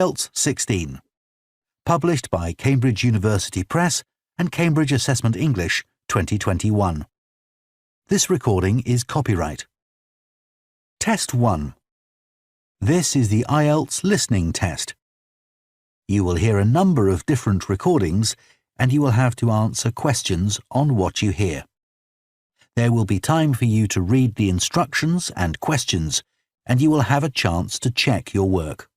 IELTS 16. Published by Cambridge University Press and Cambridge Assessment English 2021. This recording is copyright. Test 1. This is the IELTS listening test. You will hear a number of different recordings and you will have to answer questions on what you hear. There will be time for you to read the instructions and questions, and you will have a chance to check your work.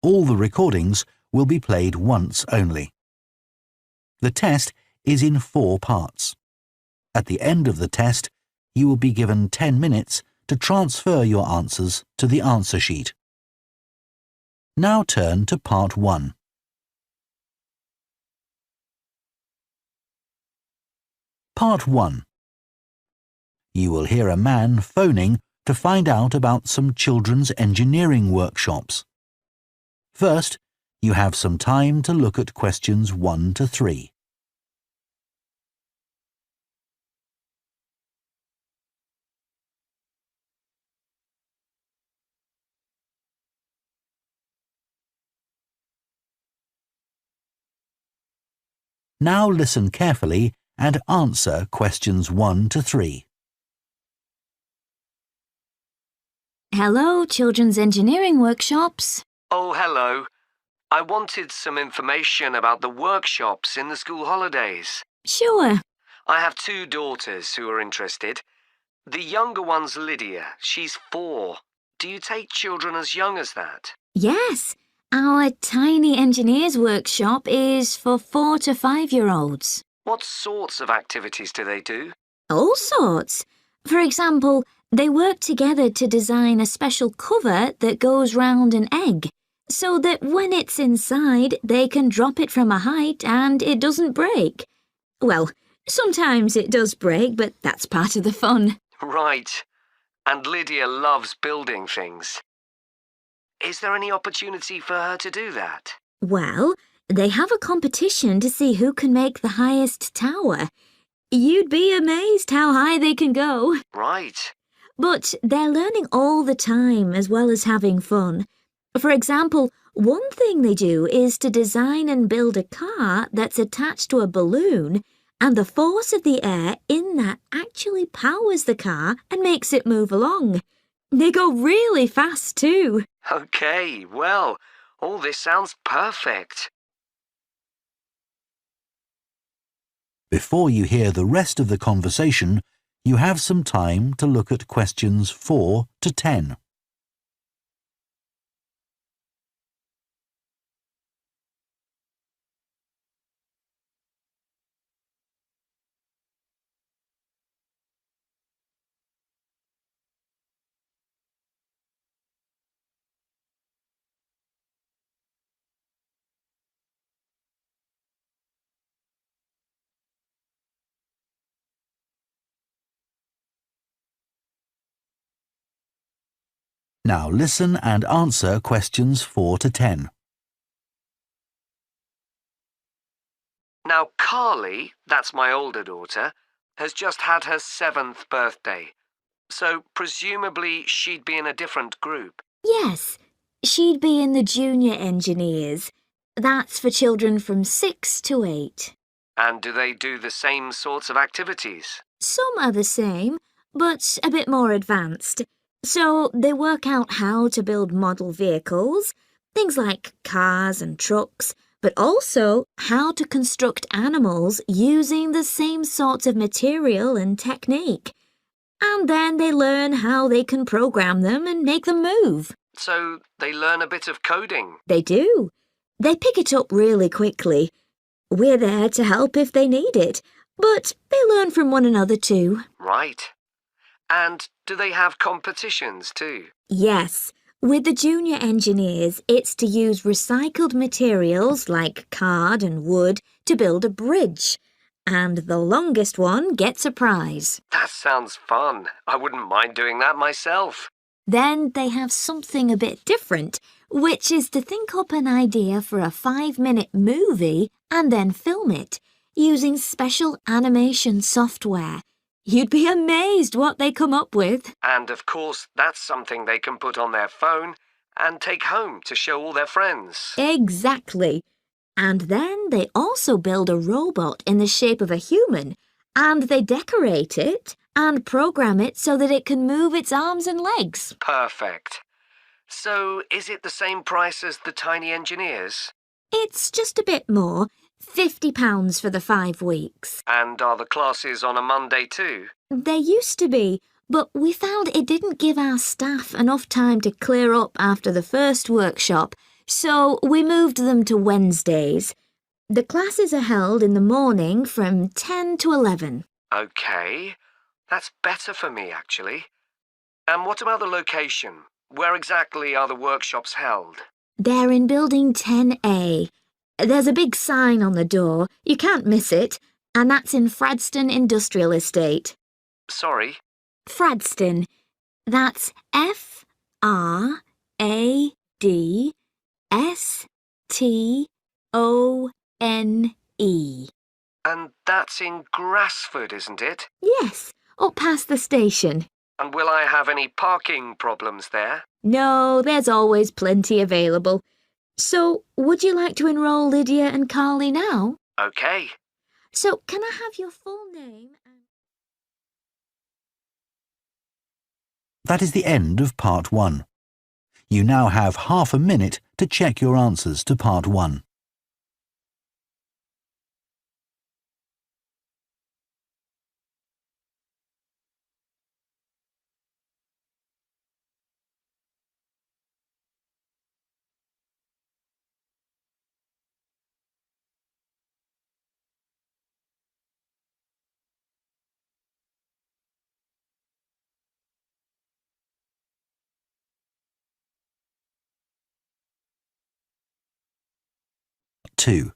All the recordings will be played once only. The test is in 4 parts. At the end of the test, you will be given 10 minutes to transfer your answers to the answer sheet. Now turn to Part 1. Part 1. You will hear a man phoning to find out about some children's engineering workshops. First, you have some time to look at questions 1 to 3. Now listen carefully and answer questions 1 to 3. Hello, Children's Engineering Workshops. Oh, hello. I wanted some information about the workshops in the school holidays. Sure. I have 2 daughters who are interested. The younger one's Lydia. She's 4. Do you take children as young as that? Yes, our tiny engineers workshop is for 4 to 5-year-olds. What sorts of activities do they do? All sorts. For example, they work together to design a special cover that goes round an egg, so that when it's inside, they can drop it from a height and it doesn't break. Well, sometimes it does break, but that's part of the fun. Right. And Lydia loves building things. Is there any opportunity for her to do that? Well, they have a competition to see who can make the highest tower. You'd be amazed how high they can go. Right. But they're learning all the time as well as having fun. For example, one thing they do is to design and build a car that's attached to a balloon, and the force of the air in that actually powers the car and makes it move along. They go really fast too. Okay, well, all this sounds perfect. Before you hear the rest of the conversation, you have some time to look at questions 4 to 10. Now listen and answer questions 4 to 10. Now, Carly, that's my older daughter, has just had her 7th birthday. So, presumably, she'd be in a different group. Yes, she'd be in the junior engineers. That's for children from 6 to 8. And do they do the same sorts of activities? Some are the same, but a bit more advanced. So they work out how to build model vehicles, things like cars and trucks, but also how to construct animals using the same sorts of material and technique. And then they learn how they can program them and make them move. So they learn a bit of coding. They do. They pick it up really quickly. We're there to help if they need it, but they learn from one another too. Right. And do they have competitions too? Yes. With the junior engineers, it's to use recycled materials like card and wood to build a bridge. And the longest one gets a prize. That sounds fun. I wouldn't mind doing that myself. Then they have something a bit different, which is to think up an idea for a 5-minute movie and then film it using special animation software. You'd be amazed what they come up with. And of course, that's something they can put on their phone and take home to show all their friends. Exactly. And then they also build a robot in the shape of a human, and they decorate it and program it so that it can move its arms and legs. Perfect. So, is it the same price as the tiny engineers? It's just a bit more, £50 for the 5 weeks. And are the classes on a Monday too? They used to be, but we found it didn't give our staff enough time to clear up after the first workshop, so we moved them to Wednesdays. The classes are held in the morning from 10 to 11. OK. That's better for me, actually. And what about the location? Where exactly are the workshops held? They're in Building 10A. There's a big sign on the door. You can't miss it. And that's in Fradston Industrial Estate. Sorry? Fradston. That's Fradston. And that's in Grassford, isn't it? Yes, up past the station. And will I have any parking problems there? No, there's always plenty available. So, would you like to enrol Lydia and Carly now? OK. So, can I have your full name? That is the end of Part 1. You now have half a minute to check your answers to Part 1. Two.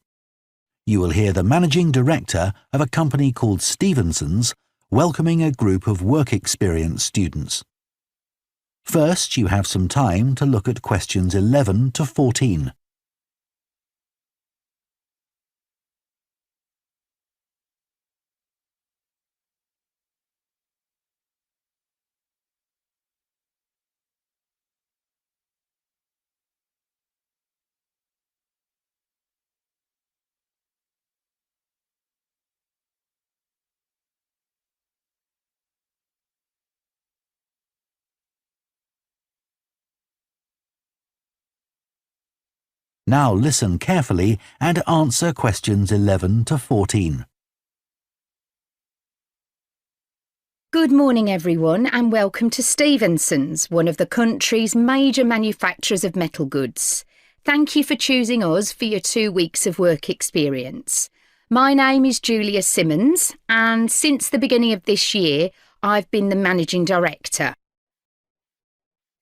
You will hear the managing director of a company called Stevenson's welcoming a group of work experience students. First, you have some time to look at questions 11 to 14. Now listen carefully and answer questions 11 to 14. Good morning everyone and welcome to Stevenson's, one of the country's major manufacturers of metal goods. Thank you for choosing us for your 2 weeks of work experience. My name is Julia Simmons and since the beginning of this year I've been the managing director.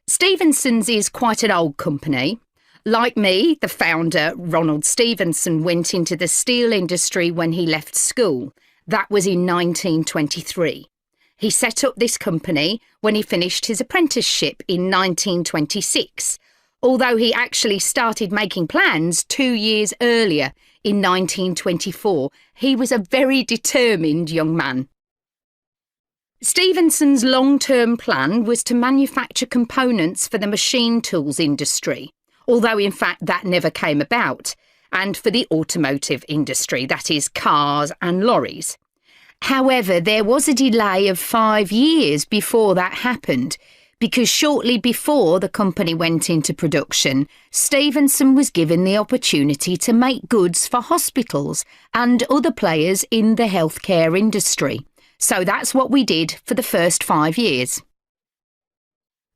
Stevenson's is quite an old company. Like me, the founder, Ronald Stevenson, went into the steel industry when he left school. That was in 1923. He set up this company when he finished his apprenticeship in 1926, although he actually started making plans 2 years earlier in 1924. He was a very determined young man. Stevenson's long-term plan was to manufacture components for the machine tools industry, although in fact that never came about, and for the automotive industry, that is cars and lorries. However, there was a delay of 5 years before that happened, because shortly before the company went into production, Stevenson was given the opportunity to make goods for hospitals and other players in the healthcare industry. So that's what we did for the first 5 years.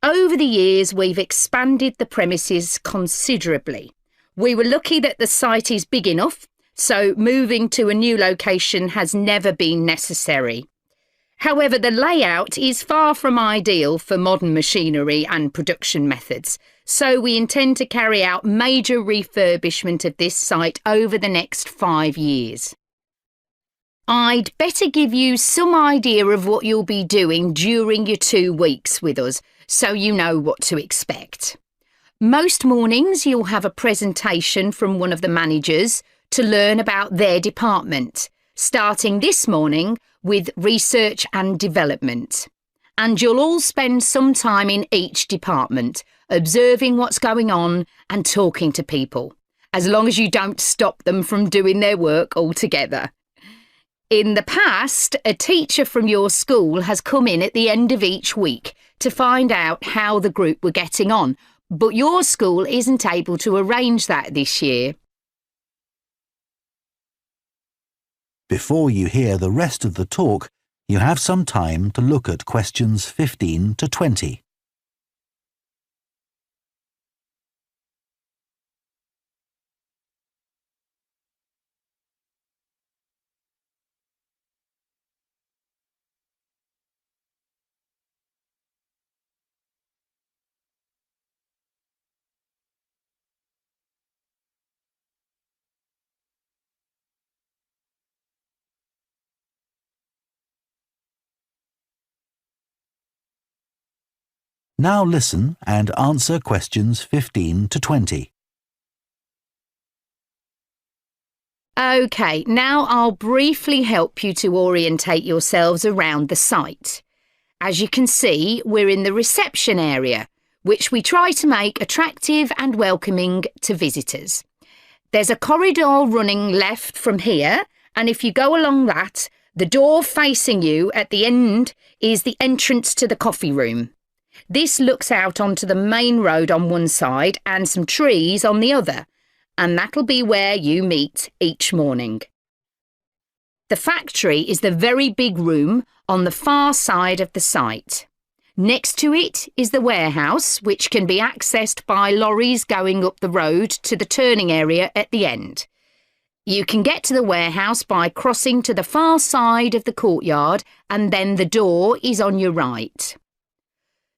Over the years, we've expanded the premises considerably. We were lucky that the site is big enough, so moving to a new location has never been necessary. However, the layout is far from ideal for modern machinery and production methods, so we intend to carry out major refurbishment of this site over the next 5 years. I'd better give you some idea of what you'll be doing during your 2 weeks with us, so you know what to expect. Most mornings you'll have a presentation from one of the managers to learn about their department, starting this morning with research and development. And you'll all spend some time in each department, observing what's going on and talking to people, as long as you don't stop them from doing their work altogether. In the past, a teacher from your school has come in at the end of each week to find out how the group were getting on, but your school isn't able to arrange that this year. Before you hear the rest of the talk, you have some time to look at questions 15 to 20. Now listen and answer questions 15 to 20. OK, now I'll briefly help you to orientate yourselves around the site. As you can see, we're in the reception area, which we try to make attractive and welcoming to visitors. There's a corridor running left from here, and if you go along that, the door facing you at the end is the entrance to the coffee room. This looks out onto the main road on one side and some trees on the other, and that'll be where you meet each morning. The factory is the very big room on the far side of the site. Next to it is the warehouse, which can be accessed by lorries going up the road to the turning area at the end. You can get to the warehouse by crossing to the far side of the courtyard, and then the door is on your right.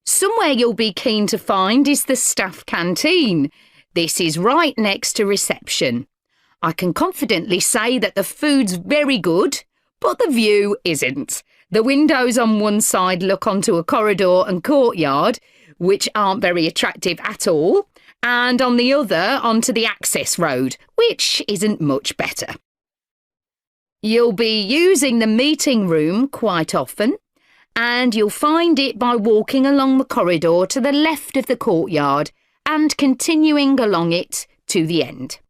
Somewhere you'll be keen to find is the staff canteen. This is right next to reception. I can confidently say that the food's very good, but the view isn't. The windows on one side look onto a corridor and courtyard, which aren't very attractive at all, and on the other onto the access road, which isn't much better. You'll be using the meeting room quite often, and you'll find it by walking along the corridor to the left of the courtyard and continuing along it to the end.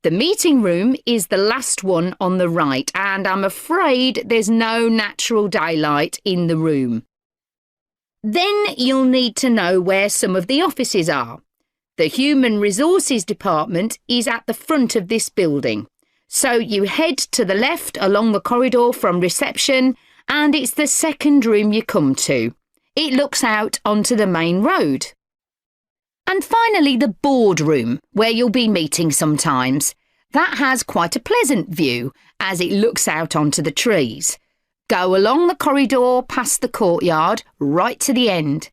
The meeting room is the last one on the right, and I'm afraid there's no natural daylight in the room. Then you'll need to know where some of the offices are. The Human Resources Department is at the front of this building, so you head to the left along the corridor from reception, and it's the second room you come to. It looks out onto the main road. And finally, the boardroom, where you'll be meeting sometimes. That has quite a pleasant view, as it looks out onto the trees. Go along the corridor past the courtyard, right to the end.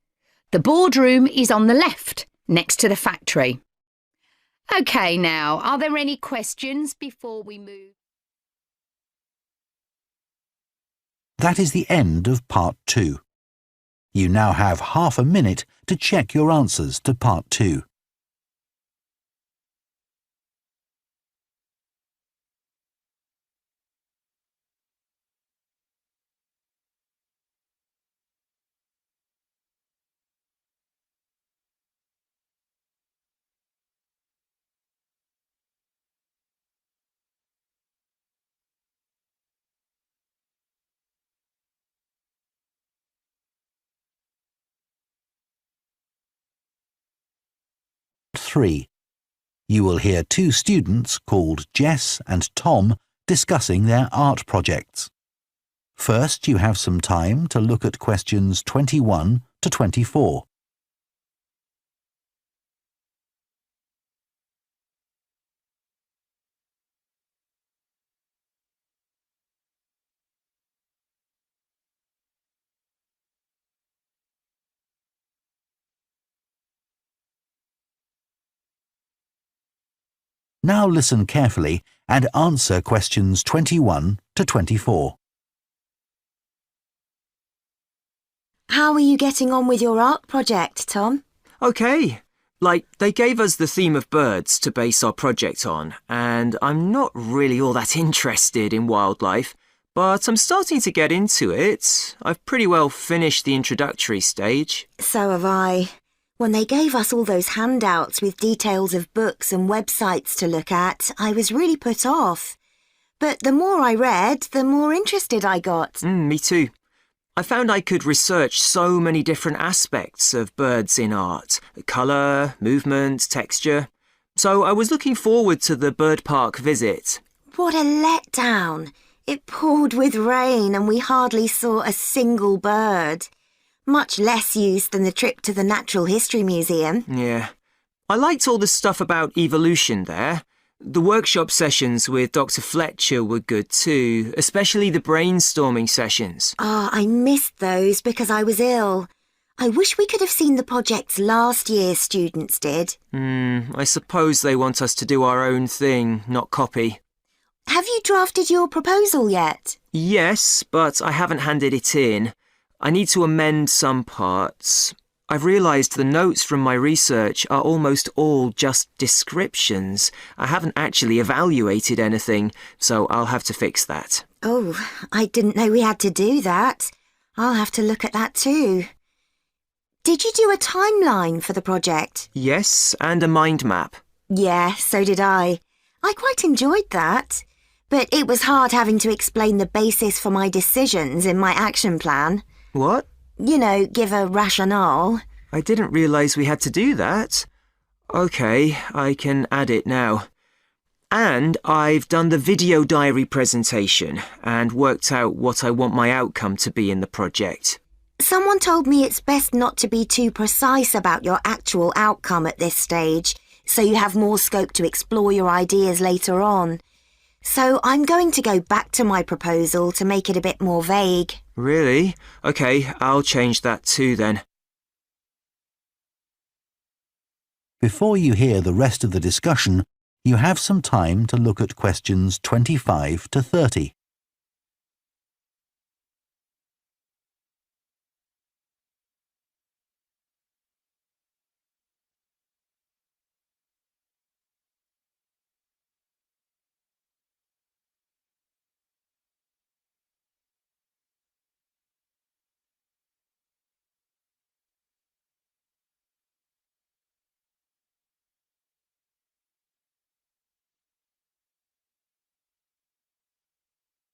The boardroom is on the left, next to the factory. OK, now, are there any questions before we move? That is the end of Part 2. You now have half a minute to check your answers to Part 2. Part 3. You will hear two students called Jess and Tom discussing their art projects. First, you have some time to look at questions 21 to 24. Now listen carefully and answer questions 21 to 24. How are you getting on with your art project, Tom? OK. They gave us the theme of birds to base our project on, and I'm not really all that interested in wildlife, but I'm starting to get into it. I've pretty well finished the introductory stage. So have I. When they gave us all those handouts with details of books and websites to look at, I was really put off. But the more I read, the more interested I got. Me too. I found I could research so many different aspects of birds in art. Colour, movement, texture. So I was looking forward to the bird park visit. What a letdown. It poured with rain and we hardly saw a single bird. Much less use than the trip to the Natural History Museum. Yeah. I liked all the stuff about evolution there. The workshop sessions with Dr. Fletcher were good too, especially the brainstorming sessions. I missed those because I was ill. I wish we could have seen the projects last year's students did. I suppose they want us to do our own thing, not copy. Have you drafted your proposal yet? Yes, but I haven't handed it in. I need to amend some parts. I've realised the notes from my research are almost all just descriptions. I haven't actually evaluated anything, so I'll have to fix that. Oh, I didn't know we had to do that. I'll have to look at that too. Did you do a timeline for the project? Yes, and a mind map. Yeah, so did I. I quite enjoyed that. But it was hard having to explain the basis for my decisions in my action plan. What? You know, give a rationale. I didn't realise we had to do that. OK, I can add it now. And I've done the video diary presentation and worked out what I want my outcome to be in the project. Someone told me it's best not to be too precise about your actual outcome at this stage, so you have more scope to explore your ideas later on. So I'm going to go back to my proposal to make it a bit more vague. Really? OK, I'll change that too then. Before you hear the rest of the discussion, you have some time to look at questions 25 to 30.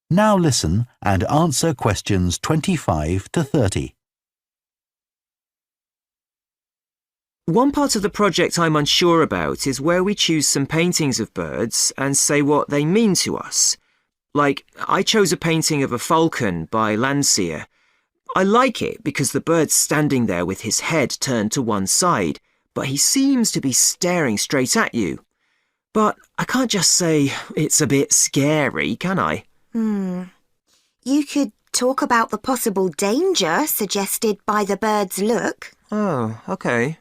Now listen and answer questions 25 to 30. One part of the project I'm unsure about is where we choose some paintings of birds and say what they mean to us. Like, I chose a painting of a falcon by Landseer. I like it because the bird's standing there with his head turned to one side, but he seems to be staring straight at you. But I can't just say it's a bit scary, can I? You could talk about the possible danger suggested by the bird's look. Oh, OK.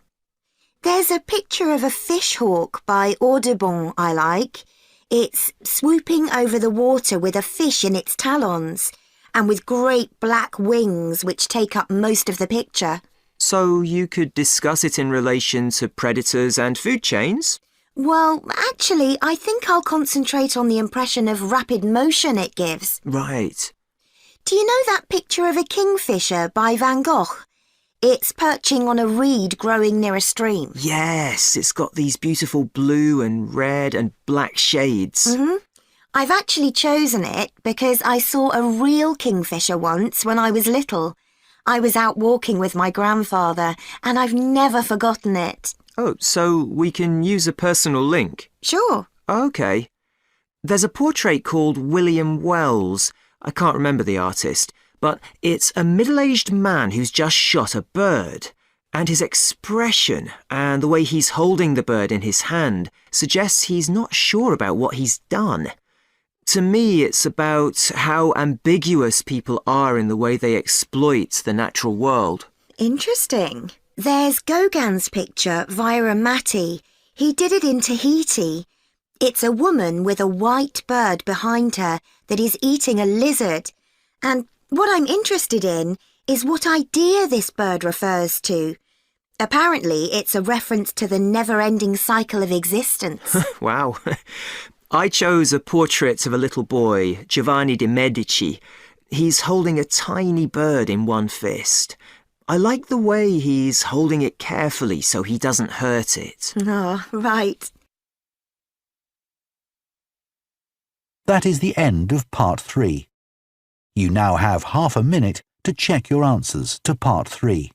There's a picture of a fish hawk by Audubon I like. It's swooping over the water with a fish in its talons and with great black wings which take up most of the picture. So you could discuss it in relation to predators and food chains? Well, actually, I think I'll concentrate on the impression of rapid motion it gives. Right. Do you know that picture of a kingfisher by Van Gogh? It's perching on a reed growing near a stream. Yes, it's got these beautiful blue and red and black shades. I've actually chosen it because I saw a real kingfisher once when I was little. I was out walking with my grandfather and I've never forgotten it. Oh, so we can use a personal link? Sure. OK. There's a portrait called William Wells. I can't remember the artist, but it's a middle-aged man who's just shot a bird. And his expression and the way he's holding the bird in his hand suggests he's not sure about what he's done. To me, it's about how ambiguous people are in the way they exploit the natural world. Interesting. There's Gauguin's picture via a Matty. He did it in Tahiti. It's a woman with a white bird behind her that is eating a lizard. And what I'm interested in is what idea this bird refers to. Apparently, it's a reference to the never-ending cycle of existence. Wow. I chose a portrait of a little boy, Giovanni de' Medici. He's holding a tiny bird in one fist. I like the way he's holding it carefully so he doesn't hurt it. Oh, right. That is the end of Part 3. You now have half a minute to check your answers to Part 3.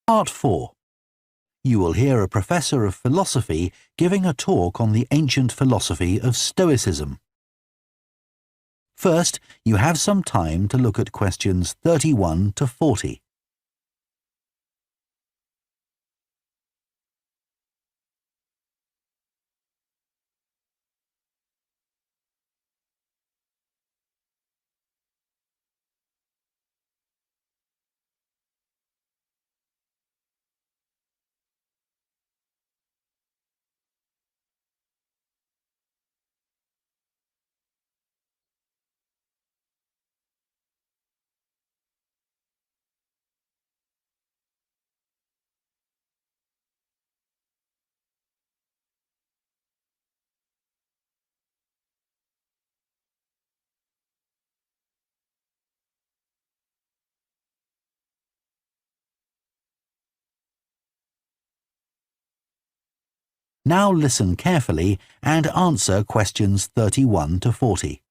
Part 4. You will hear a professor of philosophy giving a talk on the ancient philosophy of Stoicism. First, you have some time to look at questions 31 to 40. Now listen carefully and answer questions 31 to 40.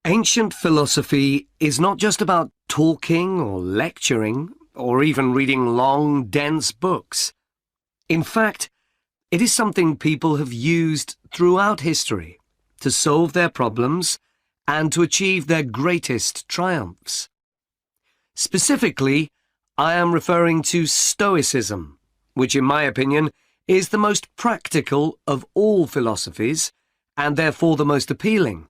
Ancient philosophy is not just about talking or lecturing or even reading long, dense books. In fact, it is something people have used throughout history to solve their problems and to achieve their greatest triumphs. Specifically, I am referring to Stoicism, which in my opinion is the most practical of all philosophies and therefore the most appealing.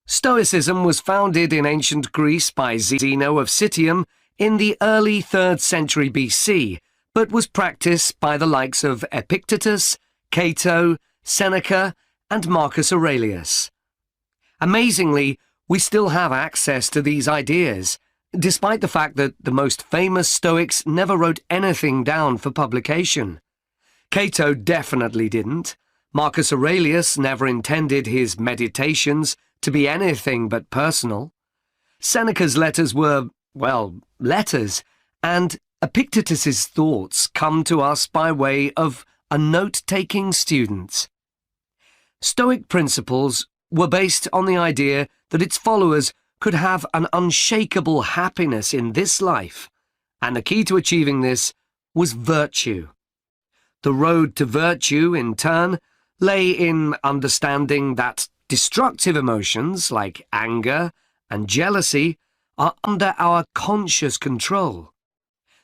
Stoicism was founded in ancient Greece by Zeno of Citium in the early 3rd century BC, but was practiced by the likes of Epictetus, Cato, Seneca, and Marcus Aurelius. Amazingly, we still have access to these ideas, despite the fact that the most famous Stoics never wrote anything down for publication. Cato definitely didn't. Marcus Aurelius never intended his meditations to be anything but personal. Seneca's letters were, well, letters, and Epictetus's thoughts come to us by way of a note-taking student. Stoic principles were based on the idea that its followers could have an unshakable happiness in this life, and the key to achieving this was virtue. The road to virtue, in turn, lay in understanding that destructive emotions like anger and jealousy are under our conscious control.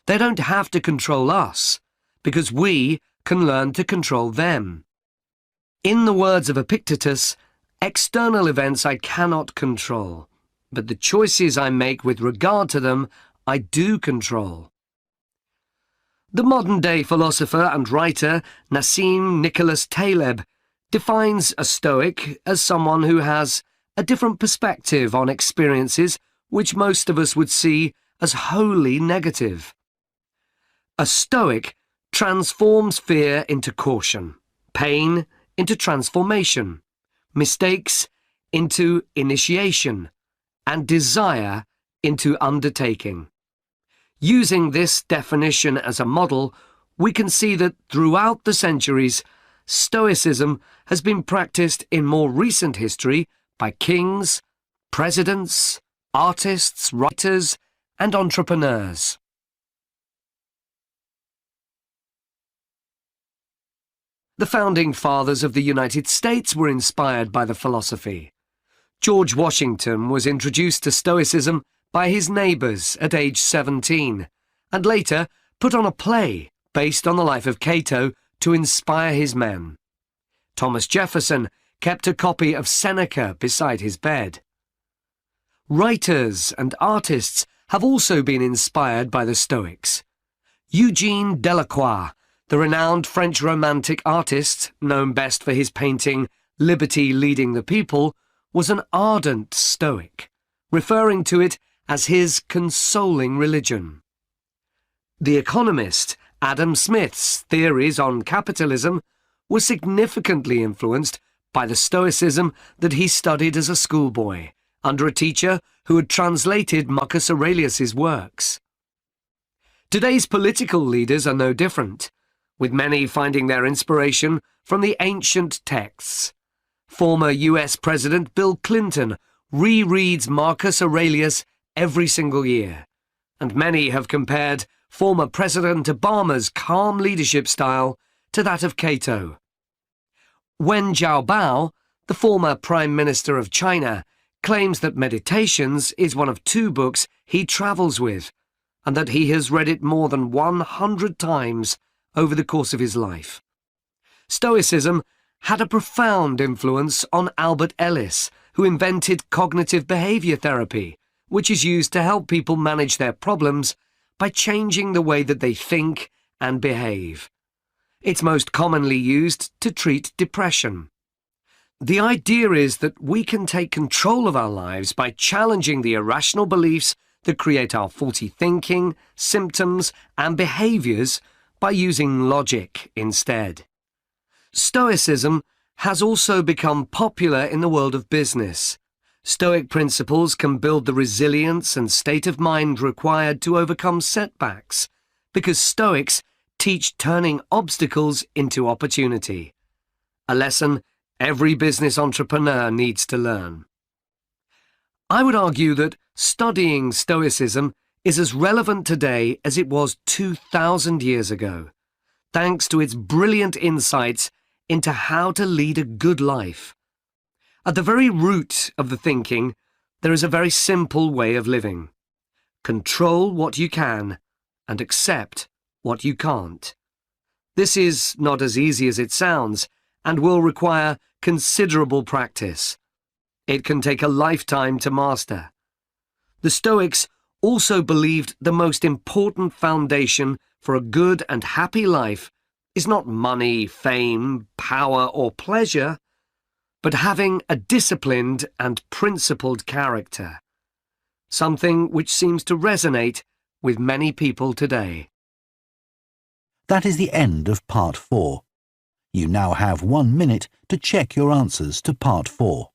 They don't have to control us, because we can learn to control them. In the words of Epictetus, external events I cannot control, but the choices I make with regard to them I do control. The modern-day philosopher and writer Nassim Nicholas Taleb defines a Stoic as someone who has a different perspective on experiences which most of us would see as wholly negative. A Stoic transforms fear into caution, pain into transformation, mistakes into initiation, and desire into undertaking. Using this definition as a model, we can see that throughout the centuries, Stoicism has been practiced in more recent history by kings, presidents, artists, writers, and entrepreneurs. The founding fathers of the United States were inspired by the philosophy. George Washington was introduced to Stoicism by his neighbours at age 17, and later put on a play based on the life of Cato to inspire his men. Thomas Jefferson kept a copy of Seneca beside his bed. Writers and artists have also been inspired by the Stoics. Eugene Delacroix, the renowned French Romantic artist, known best for his painting Liberty Leading the People, was an ardent Stoic, referring to it as his consoling religion. The economist Adam Smith's theories on capitalism were significantly influenced by the Stoicism that he studied as a schoolboy, under a teacher who had translated Marcus Aurelius's works. Today's political leaders are no different, with many finding their inspiration from the ancient texts. Former US President Bill Clinton rereads Marcus Aurelius every single year, and many have compared former President Obama's calm leadership style to that of Cato. Wen Jiabao, the former Prime Minister of China, claims that Meditations is one of 2 books he travels with, and that he has read it more than 100 times over the course of his life. Stoicism had a profound influence on Albert Ellis, who invented cognitive behavior therapy, which is used to help people manage their problems by changing the way that they think and behave. It's most commonly used to treat depression. The idea is that we can take control of our lives by challenging the irrational beliefs that create our faulty thinking, symptoms, and behaviours by using logic instead. Stoicism has also become popular in the world of business. Stoic principles can build the resilience and state of mind required to overcome setbacks, because Stoics teach turning obstacles into opportunity, a lesson every business entrepreneur needs to learn. I would argue that studying Stoicism is as relevant today as it was 2,000 years ago, thanks to its brilliant insights into how to lead a good life. At the very root of the thinking, there is a very simple way of living. Control what you can and accept what you can't. This is not as easy as it sounds and will require considerable practice. It can take a lifetime to master. The Stoics also believed the most important foundation for a good and happy life is not money, fame, power, or pleasure, but having a disciplined and principled character, something which seems to resonate with many people today. That is the end of Part 4. You now have 1 minute to check your answers to Part 4.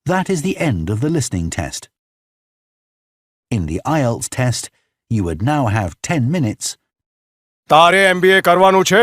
That is the end of the listening test. In the IELTS test, you would now have 10 minutes તારે MBA કરવાનું છે?